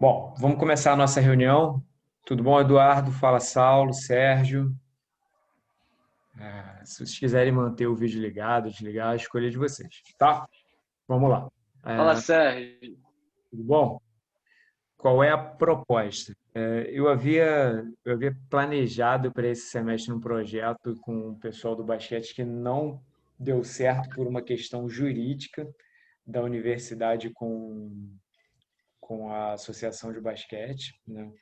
Bom, vamos começar a nossa reunião. Tudo bom, Eduardo? Fala, Saulo, Sérgio. Se vocês quiserem manter o vídeo ligado, desligar, a escolha é de vocês, tá? Vamos lá. Fala, Sérgio. Tudo bom? Qual é a proposta? Eu havia planejado para esse semestre um projeto com o pessoal do basquete que não deu certo por uma questão jurídica da universidade com a associação de basquete, né?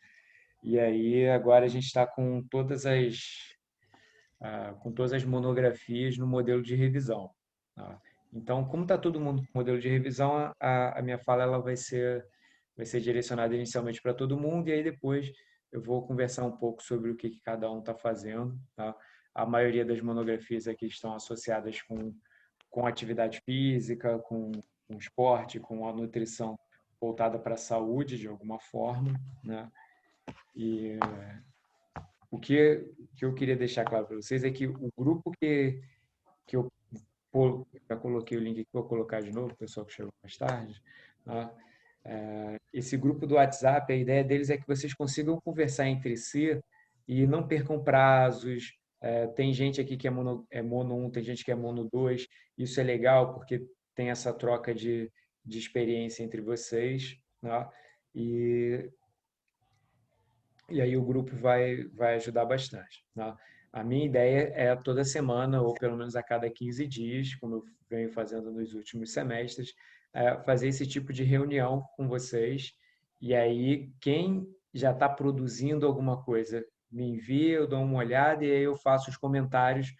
E aí agora a gente está com todas as monografias no modelo de revisão, tá? Então, como está todo mundo com modelo de revisão, a minha fala ela vai ser direcionada inicialmente para todo mundo e aí depois eu vou conversar um pouco sobre o que cada um está fazendo, tá? A maioria das monografias aqui estão associadas com atividade física, com esporte, com a nutrição voltada para a saúde de alguma forma, né? E o que eu queria deixar claro para vocês é que o grupo que eu já coloquei o link aqui, vou colocar de novo, o pessoal que chegou mais tarde, tá? Esse grupo do WhatsApp, a ideia deles é que vocês consigam conversar entre si e não percam prazos. Tem gente aqui que é mono 1, tem gente que é mono 2. Isso é legal porque tem essa troca de experiência entre vocês, tá? E e aí o grupo vai ajudar bastante, tá? A minha ideia é toda semana, ou pelo menos a cada 15 dias, como eu venho fazendo nos últimos semestres, fazer esse tipo de reunião com vocês. E aí, quem já está produzindo alguma coisa, me envia, eu dou uma olhada e aí eu faço os comentários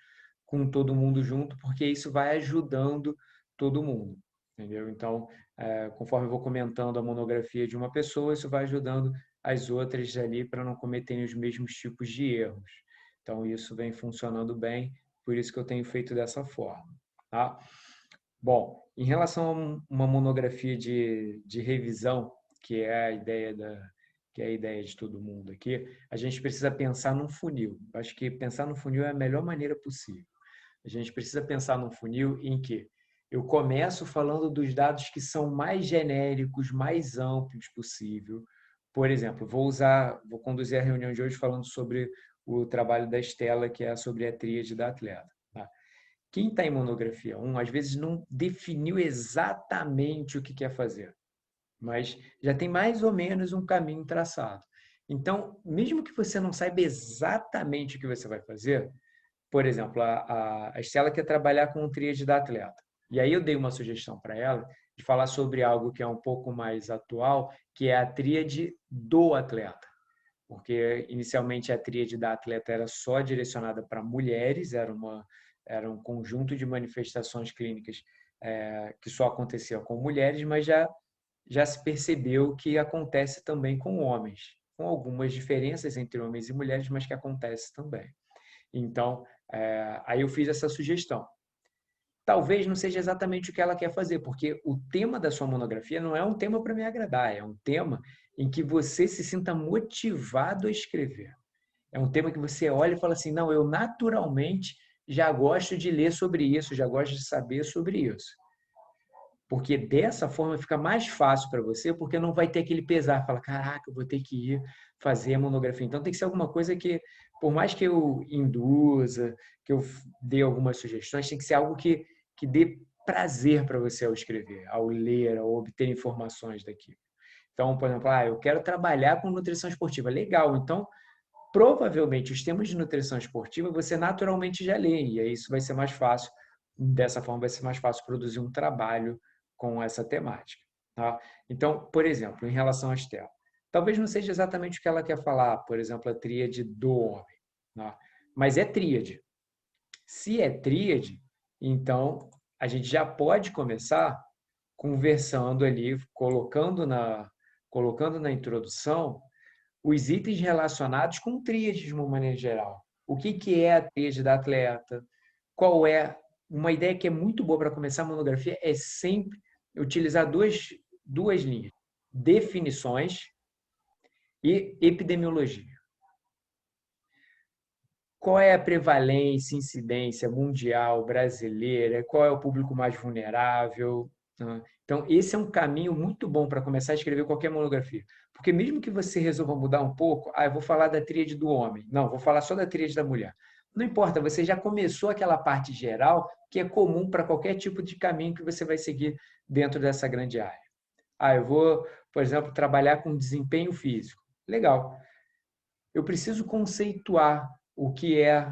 com todo mundo junto, porque isso vai ajudando todo mundo, entendeu? Então, conforme eu vou comentando a monografia de uma pessoa, isso vai ajudando as outras ali para não cometerem os mesmos tipos de erros. Então, isso vem funcionando bem, por isso que eu tenho feito dessa forma, tá? Bom, em relação a uma monografia de revisão, que é a ideia que é a ideia de todo mundo aqui, a gente precisa pensar num funil. Acho que pensar no funil é a melhor maneira possível. A gente precisa pensar num funil em que eu começo falando dos dados que são mais genéricos, mais amplos possível. Por exemplo, vou conduzir a reunião de hoje falando sobre o trabalho da Estela, que é sobre a tríade da atleta, tá? Quem está em monografia 1, às vezes não definiu exatamente o que quer fazer, mas já tem mais ou menos um caminho traçado. Então, mesmo que você não saiba exatamente o que você vai fazer, por exemplo, a Estela quer trabalhar com o tríade da atleta. E aí eu dei uma sugestão para ela de falar sobre algo que é um pouco mais atual, que é a tríade do atleta. Porque inicialmente a tríade da atleta era só direcionada para mulheres, era um conjunto de manifestações clínicas que só acontecia com mulheres, mas já se percebeu que acontece também com homens, com algumas diferenças entre homens e mulheres, mas que acontece também. Então, aí eu fiz essa sugestão. Talvez não seja exatamente o que ela quer fazer, porque o tema da sua monografia não é um tema para me agradar, é um tema em que você se sinta motivado a escrever. É um tema que você olha e fala assim: não, eu naturalmente já gosto de ler sobre isso, já gosto de saber sobre isso. Porque dessa forma fica mais fácil para você, porque não vai ter aquele pesar, fala, caraca, eu vou ter que ir fazer a monografia. Então tem que ser alguma coisa que, por mais que eu induza, que eu dê algumas sugestões, tem que ser algo que dê prazer para você ao escrever, ao ler, ao obter informações daqui. Então, por exemplo, eu quero trabalhar com nutrição esportiva. Legal, então provavelmente os temas de nutrição esportiva você naturalmente já lê, e aí isso vai ser mais fácil. Dessa forma, vai ser mais fácil produzir um trabalho com essa temática, tá? Então, por exemplo, em relação à Estela, talvez não seja exatamente o que ela quer falar, por exemplo, a tríade do homem, tá? Mas é tríade. Se é tríade, então a gente já pode começar conversando ali, colocando na introdução os itens relacionados com tríades de uma maneira geral. O que é a tríade da atleta? Qual é uma ideia que é muito boa para começar a monografia é sempre utilizar duas linhas: definições e epidemiologia. Qual é a prevalência, incidência mundial, brasileira? Qual é o público mais vulnerável? Então, esse é um caminho muito bom para começar a escrever qualquer monografia. Porque mesmo que você resolva mudar um pouco, eu vou falar da tríade do homem. Não, vou falar só da tríade da mulher. Não importa, você já começou aquela parte geral que é comum para qualquer tipo de caminho que você vai seguir dentro dessa grande área. Eu vou, por exemplo, trabalhar com desempenho físico. Legal. Eu preciso conceituar o que é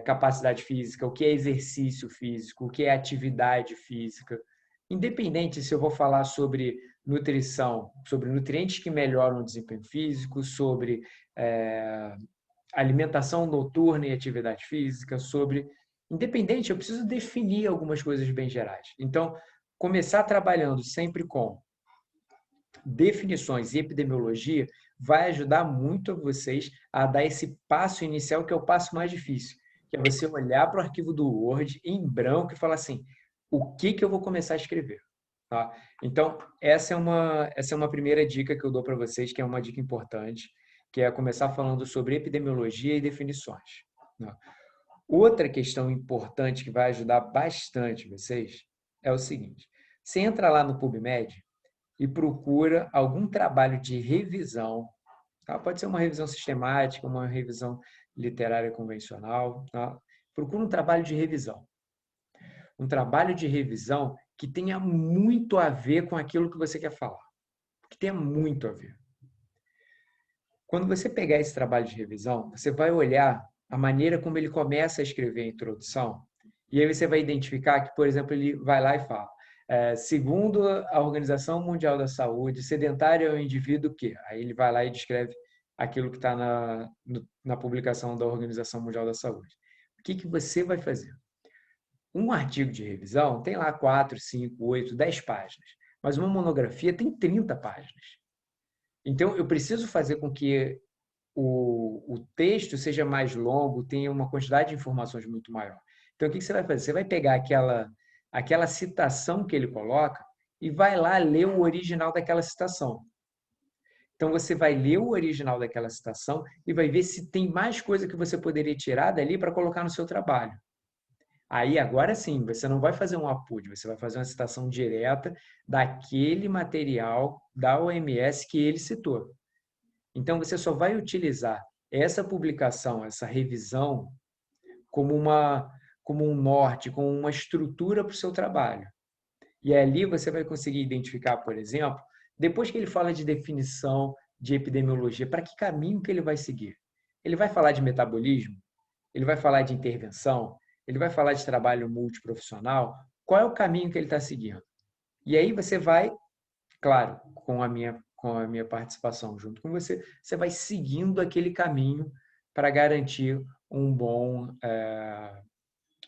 capacidade física, o que é exercício físico, o que é atividade física. Independente se eu vou falar sobre nutrição, sobre nutrientes que melhoram o desempenho físico, sobre alimentação noturna e atividade física, sobre. Independente, eu preciso definir algumas coisas bem gerais. Então, começar trabalhando sempre com definições e epidemiologia vai ajudar muito vocês a dar esse passo inicial, que é o passo mais difícil, que é você olhar para o arquivo do Word em branco e falar assim, o que eu vou começar a escrever? Tá? Então, essa é uma primeira dica que eu dou para vocês, que é uma dica importante, que é começar falando sobre epidemiologia e definições. Tá? Outra questão importante que vai ajudar bastante vocês é o seguinte, você entra lá no PubMed e procura algum trabalho de revisão, tá? Pode ser uma revisão sistemática, uma revisão literária convencional, tá? Procura um trabalho de revisão. Um trabalho de revisão que tenha muito a ver com aquilo que você quer falar. Que tenha muito a ver. Quando você pegar esse trabalho de revisão, você vai olhar a maneira como ele começa a escrever a introdução, e aí você vai identificar que, por exemplo, ele vai lá e fala segundo a Organização Mundial da Saúde, sedentário é o indivíduo que... Aí ele vai lá e descreve aquilo que está na publicação da Organização Mundial da Saúde. O que você vai fazer? Um artigo de revisão tem lá 4, 5, 8, 10 páginas, mas uma monografia tem 30 páginas. Então, eu preciso fazer com que o texto seja mais longo, tenha uma quantidade de informações muito maior. Então, o que você vai fazer? Você vai pegar aquela citação que ele coloca e vai lá ler o original daquela citação. Então, você vai ler o original daquela citação e vai ver se tem mais coisa que você poderia tirar dali para colocar no seu trabalho. Aí, agora sim, você não vai fazer um APUD, você vai fazer uma citação direta daquele material da OMS que ele citou. Então, você só vai utilizar essa publicação, essa revisão, como um norte, como uma estrutura para o seu trabalho. E ali você vai conseguir identificar, por exemplo, depois que ele fala de definição de epidemiologia, para que caminho que ele vai seguir? Ele vai falar de metabolismo? Ele vai falar de intervenção? Ele vai falar de trabalho multiprofissional? Qual é o caminho que ele está seguindo? E aí você vai, claro, com a minha participação junto com você, você vai seguindo aquele caminho para garantir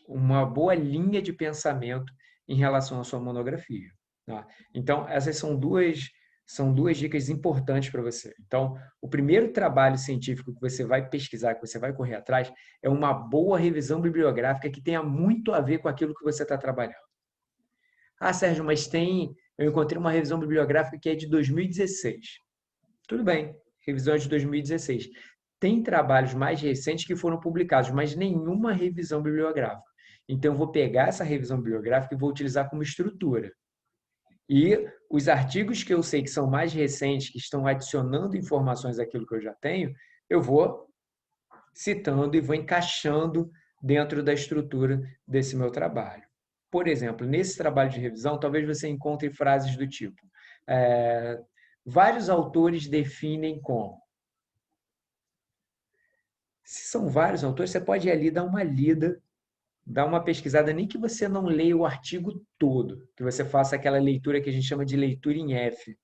uma boa linha de pensamento em relação à sua monografia. Tá? Então, essas são duas dicas importantes para você. Então, o primeiro trabalho científico que você vai pesquisar, que você vai correr atrás, é uma boa revisão bibliográfica que tenha muito a ver com aquilo que você está trabalhando. Sérgio, mas eu encontrei uma revisão bibliográfica que é de 2016. Tudo bem, revisão é de 2016. Tem trabalhos mais recentes que foram publicados, mas nenhuma revisão bibliográfica. Então, eu vou pegar essa revisão bibliográfica e vou utilizar como estrutura. E os artigos que eu sei que são mais recentes, que estão adicionando informações àquilo que eu já tenho, eu vou citando e vou encaixando dentro da estrutura desse meu trabalho. Por exemplo, nesse trabalho de revisão, talvez você encontre frases do tipo: vários autores definem como. Se são vários autores, você pode ir ali dar uma lida, dar uma pesquisada, nem que você não leia o artigo todo, que você faça aquela leitura que a gente chama de leitura em F.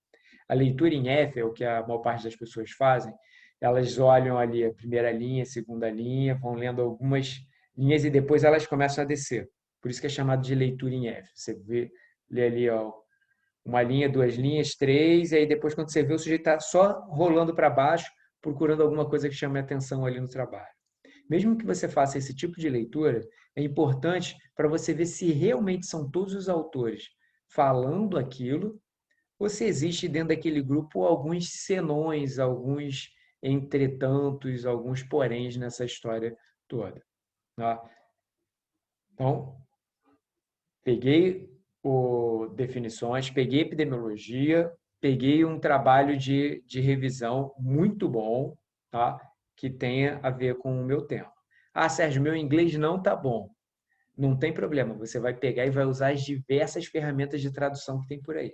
A leitura em F é o que a maior parte das pessoas fazem. Elas olham ali a primeira linha, a segunda linha, vão lendo algumas linhas e depois elas começam a descer. Por isso que é chamado de leitura em F. Você lê ali uma linha, duas linhas, três, e aí depois, quando você vê, o sujeito está só rolando para baixo, procurando alguma coisa que chame a atenção ali no trabalho. Mesmo que você faça esse tipo de leitura, é importante para você ver se realmente são todos os autores falando aquilo, ou se existe dentro daquele grupo alguns senões, alguns entretantos, alguns poréns nessa história toda. Tá? Então, peguei definições, peguei epidemiologia, peguei um trabalho de revisão muito bom, tá? Que tenha a ver com o meu tema. Ah, Sérgio, meu inglês não tá bom. Não tem problema, você vai pegar e vai usar as diversas ferramentas de tradução que tem por aí.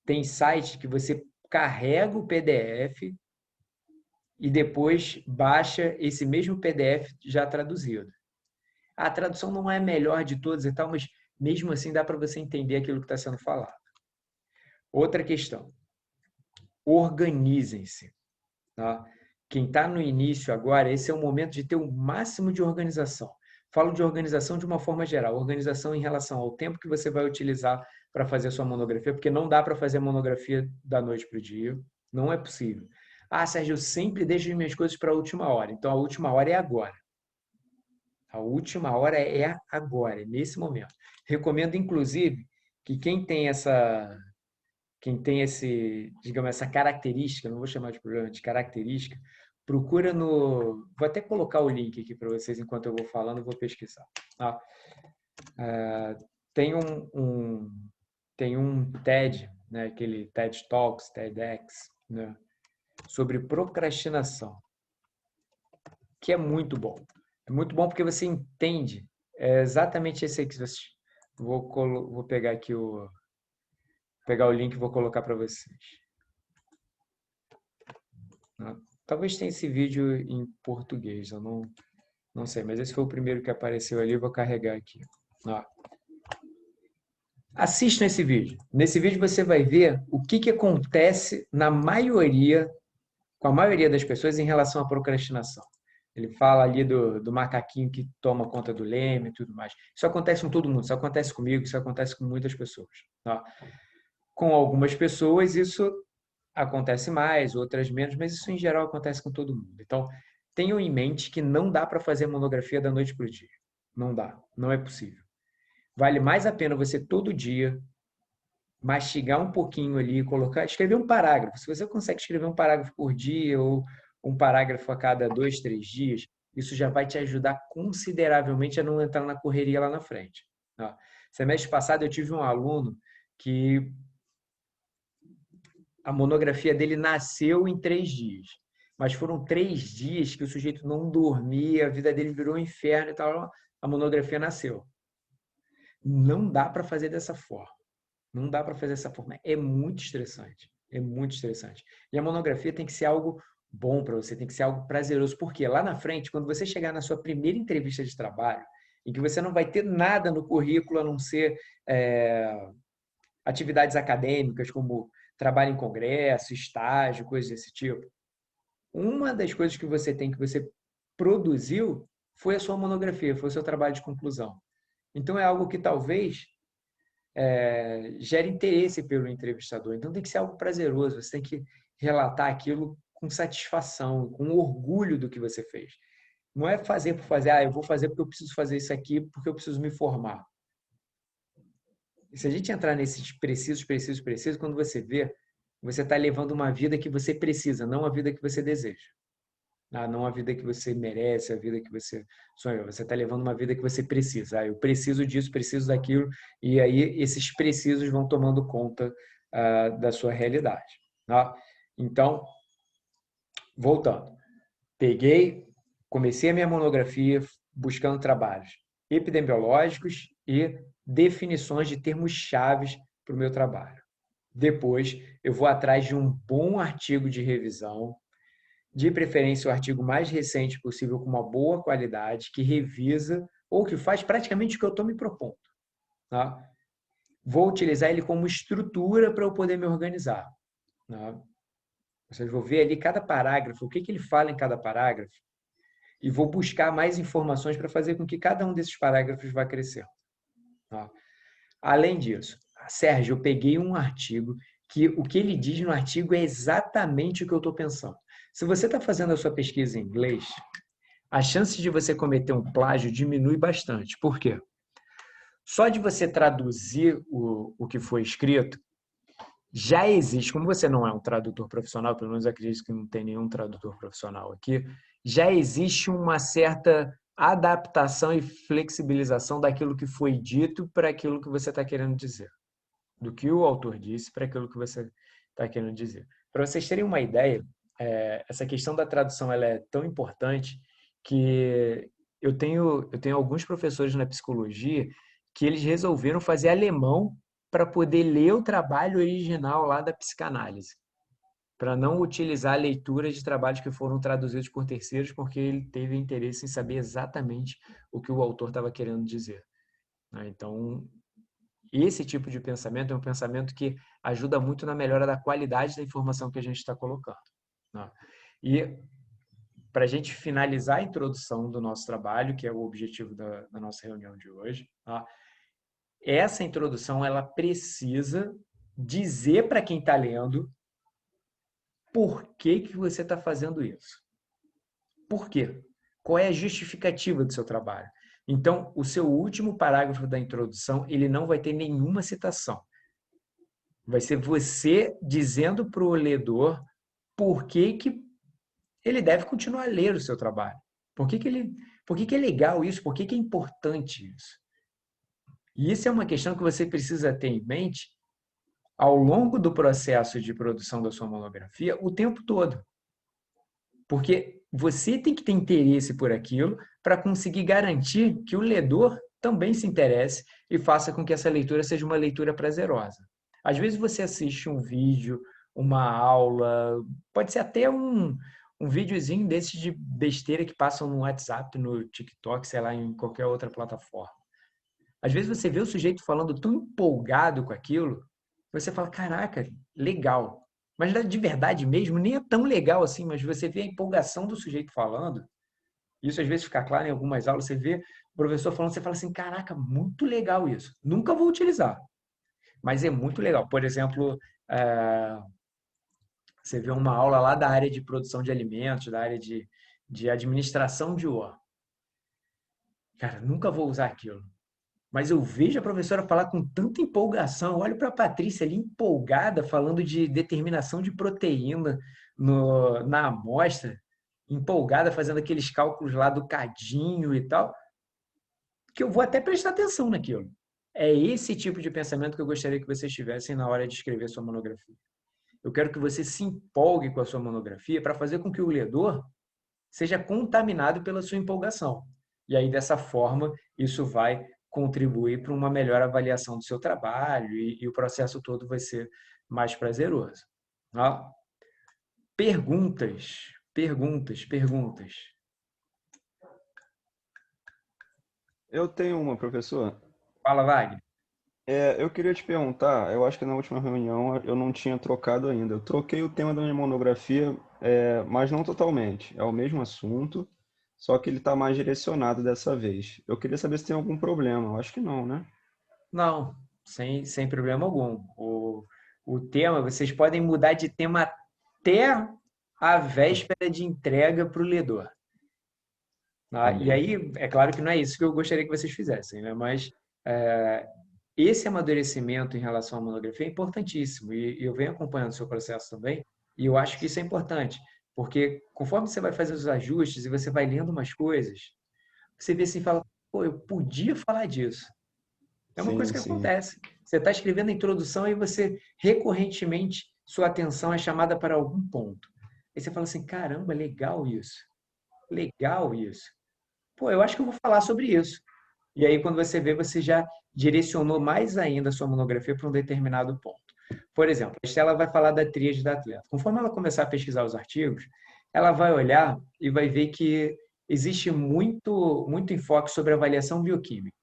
Tem site que você carrega o PDF e depois baixa esse mesmo PDF já traduzido. A tradução não é a melhor de todas e tal, mas mesmo assim dá para você entender aquilo que está sendo falado. Outra questão. Organizem-se. Tá? Quem está no início agora, esse é o momento de ter o máximo de organização. Falo de organização de uma forma geral. Organização em relação ao tempo que você vai utilizar para fazer a sua monografia, porque não dá para fazer a monografia da noite para o dia. Não é possível. Ah, Sérgio, eu sempre deixo as minhas coisas para a última hora. Então, a última hora é agora. A última hora é agora, é nesse momento. Recomendo, inclusive, que quem tem digamos, essa característica, não vou chamar de problema, de característica, procura no... Vou até colocar o link aqui para vocês enquanto eu vou falando, eu vou pesquisar. Tá? Tem um TED, né, aquele TED Talks, TEDx, né, sobre procrastinação, que é muito bom. É muito bom porque você entende exatamente esse aqui. Vou pegar aqui pegar o link e vou colocar para vocês. Talvez tenha esse vídeo em português, eu não sei, mas esse foi o primeiro que apareceu ali, vou carregar aqui. Assistam esse vídeo. Nesse vídeo você vai ver o que acontece com a maioria das pessoas em relação à procrastinação. Ele fala ali do macaquinho que toma conta do leme e tudo mais. Isso acontece com todo mundo, isso acontece comigo, isso acontece com muitas pessoas. Tá? Com algumas pessoas isso acontece mais, outras menos, mas isso em geral acontece com todo mundo. Então, tenham em mente que não dá para fazer monografia da noite para o dia. Não dá, não é possível. Vale mais a pena você todo dia mastigar um pouquinho ali, escrever um parágrafo. Se você consegue escrever um parágrafo por dia ou um parágrafo a cada 2, 3 dias, isso já vai te ajudar consideravelmente a não entrar na correria lá na frente. Tá? Semestre passado eu tive um aluno que a monografia dele nasceu em 3 dias, mas foram 3 dias que o sujeito não dormia, a vida dele virou um inferno e tal, a monografia nasceu. Não dá para fazer dessa forma. Não dá para fazer dessa forma. É muito estressante. É muito estressante. E a monografia tem que ser algo bom para você, tem que ser algo prazeroso. Porque lá na frente, quando você chegar na sua primeira entrevista de trabalho, em que você não vai ter nada no currículo a não ser atividades acadêmicas, como trabalho em congresso, estágio, coisas desse tipo. Uma das coisas que você produziu foi a sua monografia, foi o seu trabalho de conclusão. Então, é algo que talvez gere interesse pelo entrevistador. Então, tem que ser algo prazeroso. Você tem que relatar aquilo com satisfação, com orgulho do que você fez. Não é fazer por fazer, eu vou fazer porque eu preciso fazer isso aqui, porque eu preciso me formar. E se a gente entrar nesses precisos, quando você vê, você está levando uma vida que você precisa, não a vida que você deseja. Não a vida que você merece, a vida que você sonha. Você está levando uma vida que você precisa. Eu preciso disso, preciso daquilo, e aí esses precisos vão tomando conta da sua realidade. Então, voltando. Comecei a minha monografia buscando trabalhos epidemiológicos e definições de termos chaves para o meu trabalho. Depois, eu vou atrás de um bom artigo de revisão, de preferência o artigo mais recente possível, com uma boa qualidade, que revisa ou que faz praticamente o que eu estou me propondo. Tá? Vou utilizar ele como estrutura para eu poder me organizar. Tá? Vocês vão ver ali cada parágrafo, o que ele fala em cada parágrafo, e vou buscar mais informações para fazer com que cada um desses parágrafos vá crescendo. Tá? Além disso, Sérgio, eu peguei um artigo que o que ele diz no artigo é exatamente o que eu estou pensando. Se você está fazendo a sua pesquisa em inglês, a chance de você cometer um plágio diminui bastante. Por quê? Só de você traduzir o que foi escrito, já existe, como você não é um tradutor profissional, pelo menos acredito que não tem nenhum tradutor profissional aqui, já existe uma certa adaptação e flexibilização daquilo que foi dito para aquilo que você está querendo dizer. Do que o autor disse para aquilo que você está querendo dizer. Para vocês terem uma ideia, essa questão da tradução ela é tão importante que eu tenho alguns professores na psicologia que eles resolveram fazer alemão para poder ler o trabalho original lá da psicanálise, para não utilizar leituras de trabalhos que foram traduzidos por terceiros, porque ele teve interesse em saber exatamente o que o autor estava querendo dizer. Então, esse tipo de pensamento é um pensamento que ajuda muito na melhora da qualidade da informação que a gente está colocando. E para a gente finalizar a introdução do nosso trabalho, que é o objetivo da nossa reunião de hoje, essa introdução ela precisa dizer para quem está lendo por que você está fazendo isso. Por quê? Qual é a justificativa do seu trabalho? Então, o seu último parágrafo da introdução, ele não vai ter nenhuma citação. Vai ser você dizendo para o leder por que ele deve continuar a ler o seu trabalho. Por que é legal isso? Por que é importante isso? E isso é uma questão que você precisa ter em mente ao longo do processo de produção da sua monografia o tempo todo. Porque você tem que ter interesse por aquilo para conseguir garantir que o leder também se interesse e faça com que essa leitura seja uma leitura prazerosa. Às vezes você assiste um vídeo, uma aula, pode ser até um videozinho desses de besteira que passam no WhatsApp, no TikTok, sei lá, em qualquer outra plataforma. Às vezes você vê o sujeito falando tão empolgado com aquilo, você fala, caraca, legal. Mas de verdade mesmo, nem é tão legal assim, mas você vê a empolgação do sujeito falando. Isso às vezes fica claro em algumas aulas, você vê o professor falando, você fala assim, caraca, muito legal isso. Nunca vou utilizar, mas é muito legal. Por exemplo, você vê uma aula lá da área de produção de alimentos, da área de administração de horta. Cara, nunca vou usar aquilo. Mas eu vejo a professora falar com tanta empolgação. Eu olho para a Patrícia ali empolgada, falando de determinação de proteína na amostra, empolgada, fazendo aqueles cálculos lá do cadinho e tal, que eu vou até prestar atenção naquilo. É esse tipo de pensamento que eu gostaria que vocês tivessem na hora de escrever sua monografia. Eu quero que você se empolgue com a sua monografia para fazer com que o leder seja contaminado pela sua empolgação. E aí, dessa forma, isso vai contribuir para uma melhor avaliação do seu trabalho e o processo todo vai ser mais prazeroso. Perguntas, perguntas, perguntas. Eu tenho uma, professor. Fala, Wagner. Eu queria te perguntar, eu acho que na última reunião eu não tinha trocado ainda. Eu troquei o tema da minha monografia, mas não totalmente. É o mesmo assunto, só que ele está mais direcionado dessa vez. Eu queria saber se tem algum problema. Eu acho que não, né? Não, sem problema algum. O tema, vocês podem mudar de tema até a véspera de entrega para o leder. E aí, é claro que não é isso que eu gostaria que vocês fizessem, né? Mas esse amadurecimento em relação à monografia é importantíssimo e eu venho acompanhando o seu processo também e eu acho que isso é importante, porque conforme você vai fazer os ajustes e você vai lendo umas coisas, você vê assim e fala, pô, eu podia falar disso. É uma coisa Sim, que sim. acontece. Você está escrevendo a introdução e você, recorrentemente, sua atenção é chamada para algum ponto. Aí você fala assim, caramba, legal isso. Legal isso. Pô, eu acho que eu vou falar sobre isso. E aí, quando você vê, você já direcionou mais ainda a sua monografia para um determinado ponto. Por exemplo, a Estela vai falar da tríade da atleta. Conforme ela começar a pesquisar os artigos, ela vai olhar e vai ver que existe muito enfoque sobre avaliação bioquímica.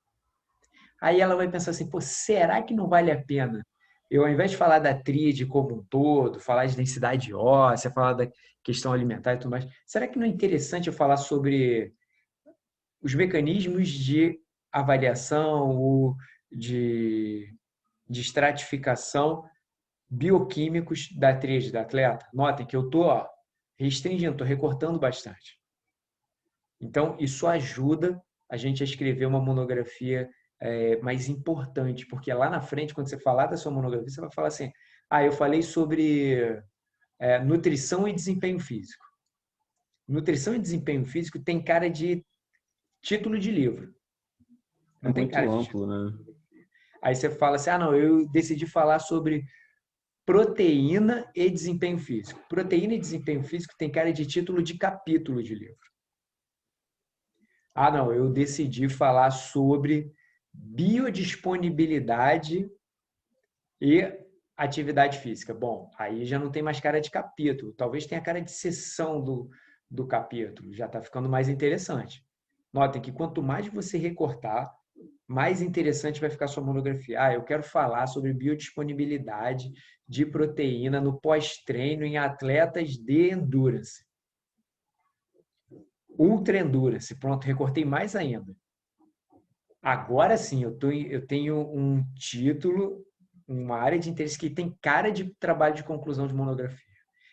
Aí ela vai pensar assim, pô, será que não vale a pena eu, ao invés de falar da tríade como um todo, falar de densidade óssea, falar da questão alimentar e tudo mais, será que não é interessante eu falar sobre os mecanismos de avaliação ou de estratificação bioquímicos da tríade da atleta? Notem que eu estou restringindo, estou recortando bastante. Então, isso ajuda a gente a escrever uma monografia mais importante, porque lá na frente, quando você falar da sua monografia, você vai falar assim, eu falei sobre nutrição e desempenho físico. Nutrição e desempenho físico tem cara de título de livro. É Não tem muito cara de amplo, título. né? Aí você fala assim, não, eu decidi falar sobre proteína e desempenho físico. Proteína e desempenho físico tem cara de título de capítulo de livro. Não, eu decidi falar sobre biodisponibilidade e atividade física. Bom, aí já não tem mais cara de capítulo. Talvez tenha cara de seção do capítulo. Já está ficando mais interessante. Notem que quanto mais você recortar, mais interessante vai ficar a sua monografia. Eu quero falar sobre biodisponibilidade de proteína no pós-treino em atletas de endurance. Ultra endurance. Pronto, recortei mais ainda. Agora sim, eu tenho um título, uma área de interesse que tem cara de trabalho de conclusão de monografia.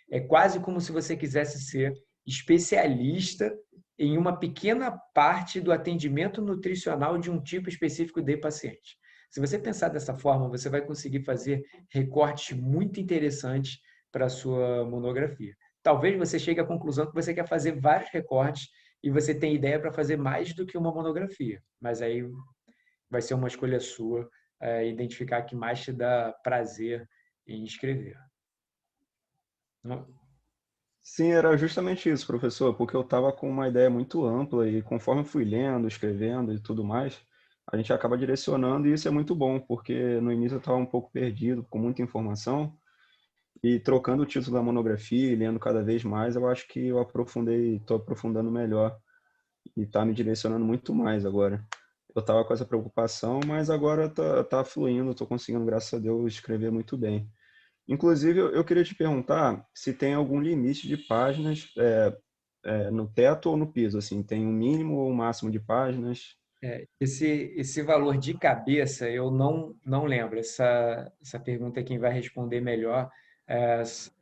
É quase como se você quisesse ser especialista em uma pequena parte do atendimento nutricional de um tipo específico de paciente. Se você pensar dessa forma, você vai conseguir fazer recortes muito interessantes para a sua monografia. Talvez você chegue à conclusão que você quer fazer vários recortes e você tem ideia para fazer mais do que uma monografia, mas aí vai ser uma escolha sua identificar o que mais te dá prazer em escrever. Sim, era justamente isso, professor, porque eu estava com uma ideia muito ampla e conforme eu fui lendo, escrevendo e tudo mais, a gente acaba direcionando e isso é muito bom, porque no início eu estava um pouco perdido, com muita informação, e trocando o título da monografia e lendo cada vez mais, eu acho que eu aprofundei, estou aprofundando melhor e está me direcionando muito mais agora. Eu estava com essa preocupação, mas agora tá fluindo, estou conseguindo, graças a Deus, escrever muito bem. Inclusive, eu queria te perguntar se tem algum limite de páginas no teto ou no piso, assim, tem um mínimo ou um máximo de páginas? Esse valor de cabeça eu não lembro. Essa pergunta quem vai responder melhor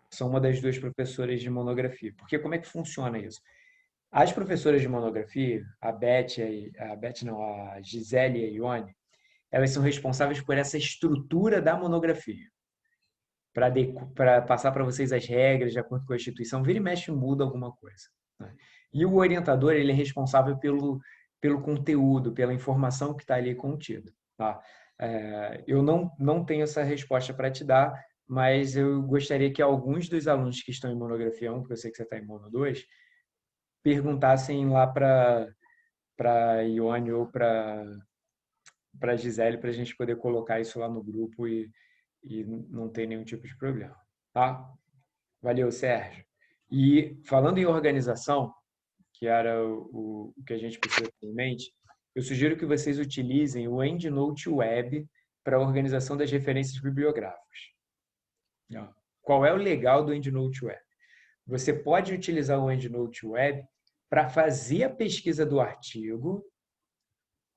são uma das duas professoras de monografia. Porque como é que funciona isso? As professoras de monografia, a Gisele e a Ione, elas são responsáveis por essa estrutura da monografia. Para passar para vocês as regras de acordo com a instituição, vira e mexe muda alguma coisa, né? E o orientador ele é responsável pelo conteúdo, pela informação que está ali contida. Tá? Eu não tenho essa resposta para te dar, mas eu gostaria que alguns dos alunos que estão em monografia 1, que eu sei que você está em mono 2, perguntassem lá para Ione ou para Gisele, para a gente poder colocar isso lá no grupo e não ter nenhum tipo de problema. Tá? Valeu, Sérgio. E falando em organização, que era o que a gente precisa ter em mente, eu sugiro que vocês utilizem o EndNote Web para a organização das referências bibliográficas. Qual é o legal do EndNote Web? Você pode utilizar o EndNote Web para fazer a pesquisa do artigo,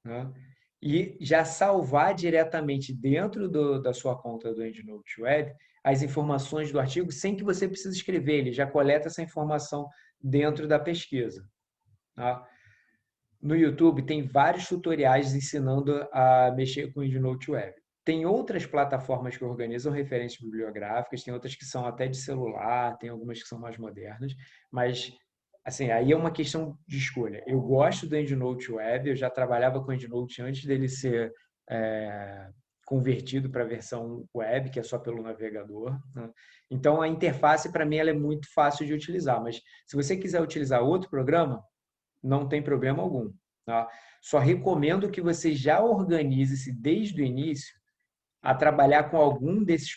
né? E já salvar diretamente dentro da sua conta do EndNote Web as informações do artigo sem que você precise escrever, ele já coleta essa informação dentro da pesquisa. Tá? No YouTube tem vários tutoriais ensinando a mexer com o EndNote Web. Tem outras plataformas que organizam referências bibliográficas, tem outras que são até de celular, tem algumas que são mais modernas, mas assim, aí é uma questão de escolha. Eu gosto do EndNote Web, eu já trabalhava com o EndNote antes dele ser convertido para a versão web, que é só pelo navegador, né? Então, a interface, para mim, ela é muito fácil de utilizar, mas se você quiser utilizar outro programa, não tem problema algum. Tá? Só recomendo que você já organize-se desde o início a trabalhar com algum desses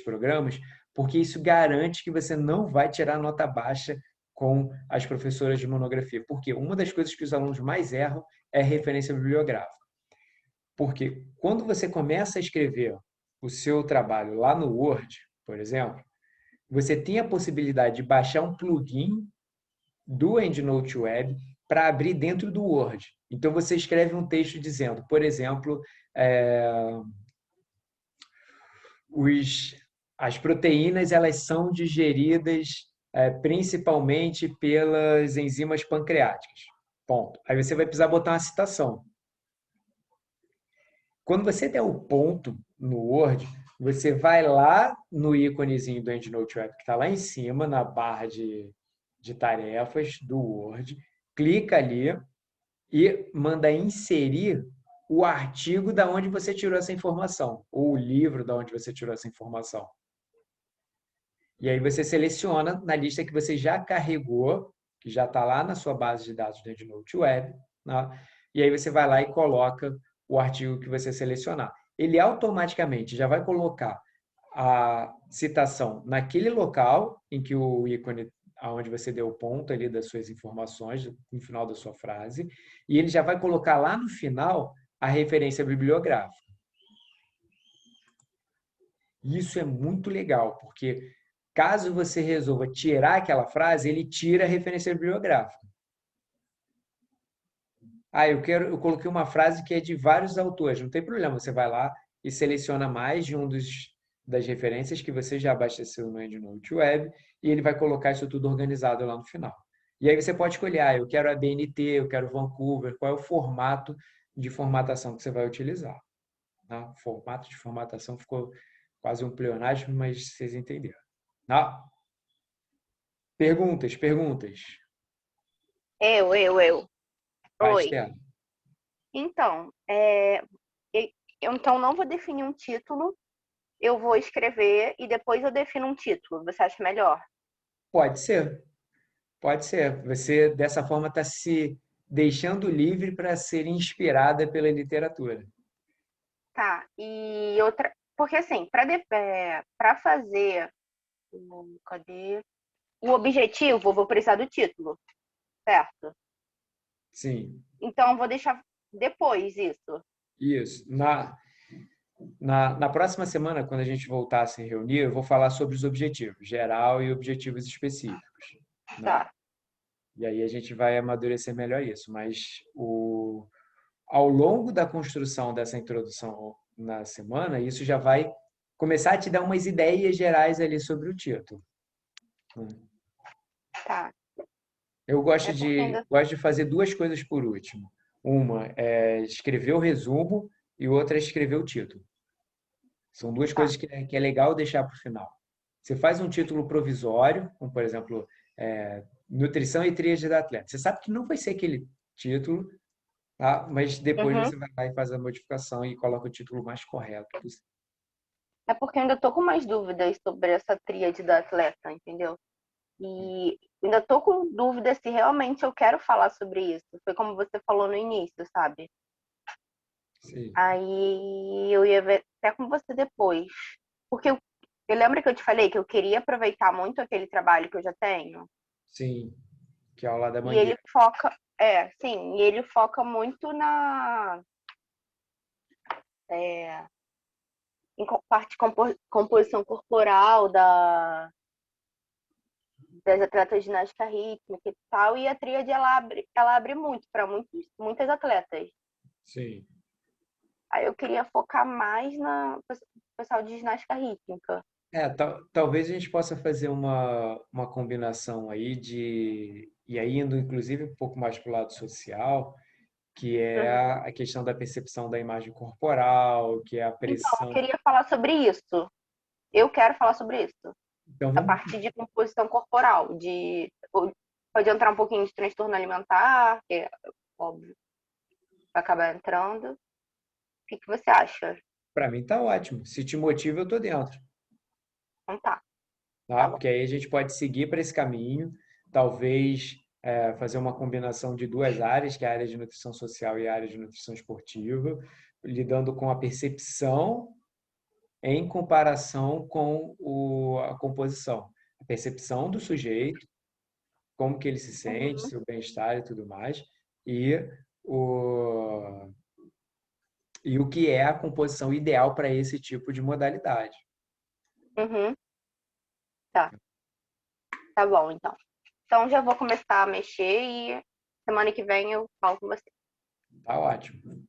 programas, porque isso garante que você não vai tirar nota baixa com as professoras de monografia. Porque uma das coisas que os alunos mais erram é referência bibliográfica. Porque quando você começa a escrever o seu trabalho lá no Word, por exemplo, você tem a possibilidade de baixar um plugin do EndNote Web para abrir dentro do Word. Então, você escreve um texto dizendo, por exemplo, as proteínas elas são digeridas principalmente pelas enzimas pancreáticas. Ponto. Aí você vai precisar botar uma citação. Quando você der o ponto no Word, você vai lá no íconezinho do EndNote Web, que está lá em cima, na barra de tarefas do Word, clica ali e manda inserir o artigo da onde você tirou essa informação, ou o livro da onde você tirou essa informação. E aí você seleciona na lista que você já carregou, que já está lá na sua base de dados do EndNote Web, né? E aí você vai lá e coloca o artigo que você selecionar. Ele automaticamente já vai colocar a citação naquele local em que o ícone, aonde você deu o ponto ali das suas informações, no final da sua frase, e ele já vai colocar lá no final a referência bibliográfica. Isso é muito legal, porque caso você resolva tirar aquela frase, ele tira a referência bibliográfica. Eu coloquei uma frase que é de vários autores, não tem problema, você vai lá e seleciona mais de das referências que você já abasteceu no EndNote Web e ele vai colocar isso tudo organizado lá no final. E aí você pode escolher, eu quero a BNT, eu quero Vancouver, qual é o formato de formatação que você vai utilizar. Tá? Formato de formatação ficou quase um pleonasmo, mas vocês entenderam. Tá? Perguntas. Eu. Vai, Oi. Estela. Então, eu então não vou definir um título, eu vou escrever e depois eu defino um título. Você acha melhor? Pode ser. Pode ser. Você, dessa forma, está se deixando livre para ser inspirada pela literatura. Tá. E outra. Porque assim, para fazer. Cadê? O objetivo, eu vou precisar do título, certo? Sim, Então, eu vou deixar depois isso. isso. Na próxima semana, quando a gente voltar a se reunir, eu vou falar sobre os objetivos, geral e objetivos específicos. Né? Tá. E aí a gente vai amadurecer melhor isso. Mas ao longo da construção dessa introdução na semana, isso já vai começar a te dar umas ideias gerais ali sobre o título. Tá. Eu gosto ainda... gosto de fazer duas coisas por último. Uma é escrever o resumo e outra é escrever o título. São duas coisas que é legal deixar para o final. Você faz um título provisório, como por exemplo, Nutrição e Tríade da Atleta. Você sabe que não vai ser aquele título, tá? Mas depois você vai lá e faz a modificação e coloca o título mais correto possível. É porque eu ainda tô com mais dúvidas sobre essa tríade da atleta, entendeu? E ainda tô com dúvida se realmente eu quero falar sobre isso. Foi como você falou no início, sabe? Sim. Aí eu ia ver até com você depois. Porque eu lembro que eu te falei que eu queria aproveitar muito aquele trabalho que eu já tenho. Sim, que é o lá da E mangueira. ele foca, sim, e ele foca muito na em parte de composição corporal das atletas de ginástica rítmica e tal, e a tríade ela abre muito para muitas atletas. Sim. Aí eu queria focar mais na pessoal de ginástica rítmica. Talvez a gente possa fazer uma combinação aí e aí indo inclusive um pouco mais para o lado social, que é a questão da percepção da imagem corporal, que é a Então, eu pressão. queria falar sobre isso. Eu quero falar sobre isso. Então, A partir de composição corporal, pode entrar um pouquinho de transtorno alimentar, que é óbvio, vai acabar entrando. O que você acha? para mim tá ótimo. Se te motiva, eu tô dentro, Então tá. tá? Tá bom. Porque aí a gente pode seguir para esse caminho, talvez fazer uma combinação de duas áreas, que é a área de nutrição social e a área de nutrição esportiva, lidando com a percepção em comparação com a composição. A percepção do sujeito, como que ele se sente, seu bem-estar e tudo mais, e o, e o que é a composição ideal para esse tipo de modalidade. Uhum. Tá. Tá bom, então. Então já vou começar a mexer e semana que vem eu falo com você. Tá ótimo.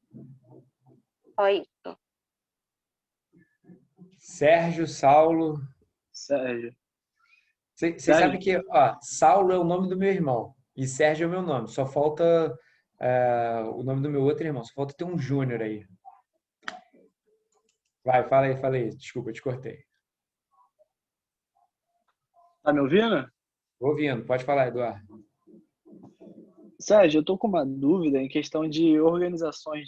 Só isso. Sérgio, Saulo. Sérgio. Você sabe Sérgio? que Saulo é o nome do meu irmão e Sérgio é o meu nome. Só falta o nome do meu outro irmão. Só falta ter um Júnior aí. Vai, fala aí. Desculpa, eu te cortei. Tá me ouvindo? Tô ouvindo. Pode falar, Eduardo. Sérgio, eu estou com uma dúvida em questão de organizações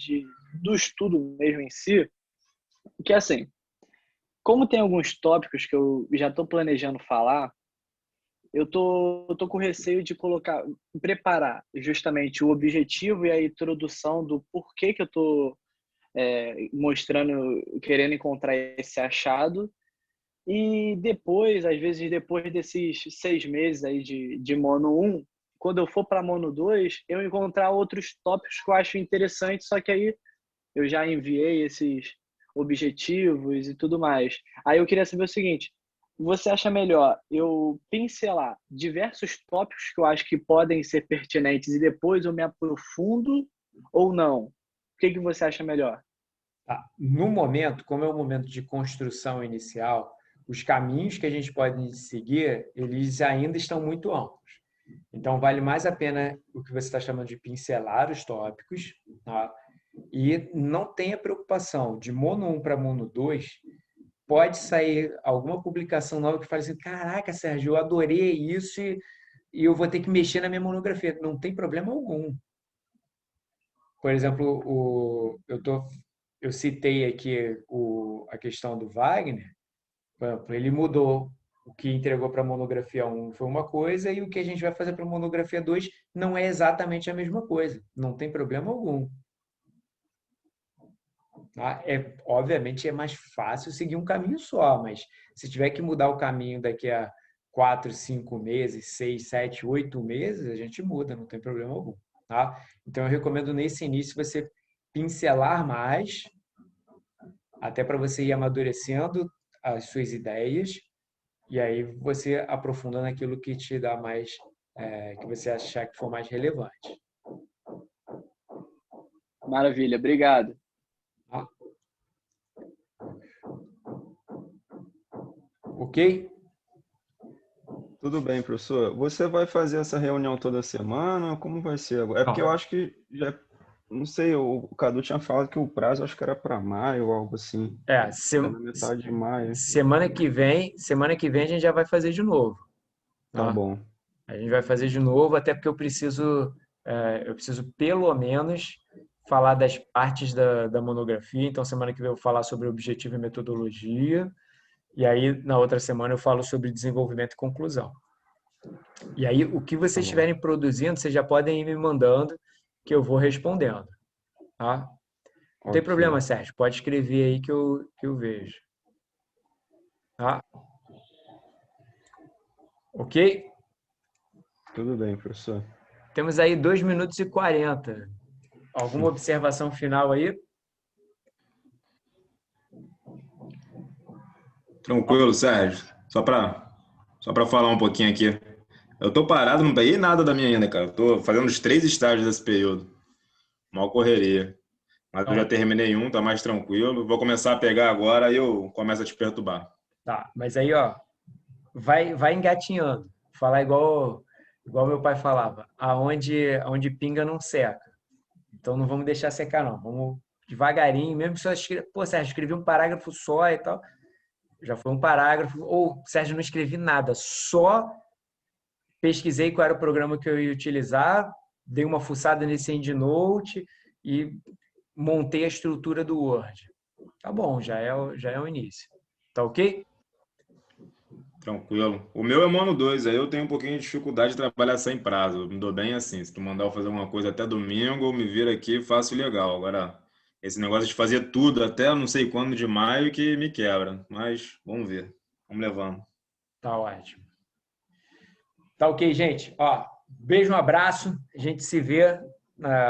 do estudo mesmo em si, que é assim, como tem alguns tópicos que eu já estou planejando falar, eu tô com receio de preparar justamente o objetivo e a introdução do porquê que eu estou mostrando, querendo encontrar esse achado. E depois, às vezes, depois desses 6 meses aí de Mono 1, quando eu for para Mono 2, eu encontrar outros tópicos que eu acho interessantes, só que aí eu já enviei esses objetivos e tudo mais. Aí eu queria saber o seguinte, você acha melhor eu pincelar diversos tópicos que eu acho que podem ser pertinentes e depois eu me aprofundo ou não? O que você acha melhor? Tá. No momento, como é um momento de construção inicial, os caminhos que a gente pode seguir, eles ainda estão muito amplos. Então, vale mais a pena o que você está chamando de pincelar os tópicos, tá? E não tenha preocupação, de Mono 1 para Mono 2, pode sair alguma publicação nova que fale assim, caraca, Sérgio, eu adorei isso e eu vou ter que mexer na minha monografia. Não tem problema algum. Por exemplo, eu citei aqui a questão do Wagner, por exemplo, ele mudou o que entregou para a monografia 1 foi uma coisa e o que a gente vai fazer para a monografia 2 não é exatamente a mesma coisa. Não tem problema algum. Tá? Obviamente é mais fácil seguir um caminho só, mas se tiver que mudar o caminho daqui a 4, 5 meses, 6, 7, 8 meses, a gente muda, não tem problema algum. Tá? Então eu recomendo nesse início você pincelar mais, até para você ir amadurecendo as suas ideias, e aí você aprofunda naquilo que te dá mais, que você achar que for mais relevante. Maravilha, obrigado. Tá? Ok? Tudo bem, professor. Você vai fazer essa reunião toda semana? Como vai ser agora? É porque eu Não, acho que já, não sei, o Cadu tinha falado que o prazo acho que era para maio ou algo assim. É na metade de maio. semana que vem a gente já vai fazer de novo. Tá Tá? bom. A gente vai fazer de novo, até porque eu preciso pelo menos falar das partes da monografia. Então, semana que vem eu vou falar sobre objetivo e metodologia. E aí, na outra semana, eu falo sobre desenvolvimento e conclusão. E aí, o que Tá vocês bom. estiverem produzindo, vocês já podem ir me mandando, que eu vou respondendo. Tá? Não tem problema, Ok. Sérgio. Pode escrever aí que eu vejo. Tá? Ok? Tudo bem, professor. Temos aí 2 minutos e 40. Alguma observação final aí? Tranquilo, Sérgio. Só para falar um pouquinho aqui. Eu tô parado, não peguei nada da minha ainda, cara. Eu tô fazendo os 3 estágios desse período. Mal correria. Mas eu já Então, terminei um, tá mais tranquilo. Vou começar a pegar agora e eu começo a te perturbar. tá. Mas aí, ó, vai engatinhando. Falar igual meu pai falava. Aonde pinga não seca. Então não vamos deixar secar, não. Vamos devagarinho, mesmo que só pô, Sérgio, escrevi um parágrafo só e tal. Já foi um parágrafo. Ou, Sérgio, não escrevi nada, só pesquisei qual era o programa que eu ia utilizar, dei uma fuçada nesse EndNote e montei a estrutura do Word. Tá bom, já é o início. Tá ok? Tranquilo. O meu é Mono 2, aí eu tenho um pouquinho de dificuldade de trabalhar sem prazo. Eu me dou bem assim. Se tu mandar eu fazer uma coisa até domingo, eu me viro aqui e faço legal. Agora, esse negócio de fazer tudo até não sei quando de maio que me quebra. Mas vamos ver. Vamos levando. Tá ótimo. Tá ok, gente. Ó, beijo, um abraço. A gente se vê.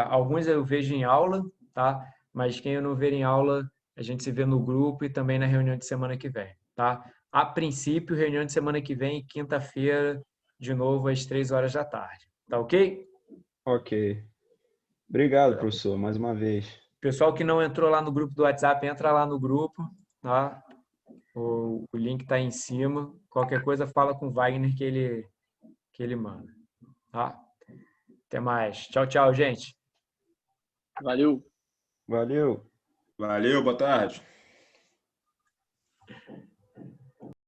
Alguns eu vejo em aula, tá? Mas quem eu não ver em aula, a gente se vê no grupo e também na reunião de semana que vem, tá? A princípio, reunião de semana que vem, quinta-feira, de novo, às 3 horas da tarde. Tá ok? Ok. Obrigado, professor, mais uma vez. Pessoal que não entrou lá no grupo do WhatsApp, entra lá no grupo, tá? O link está aí em cima. Qualquer coisa, fala com o Wagner que ele manda, tá? Até mais. Tchau, tchau, gente. Valeu. Valeu. Valeu, boa tarde.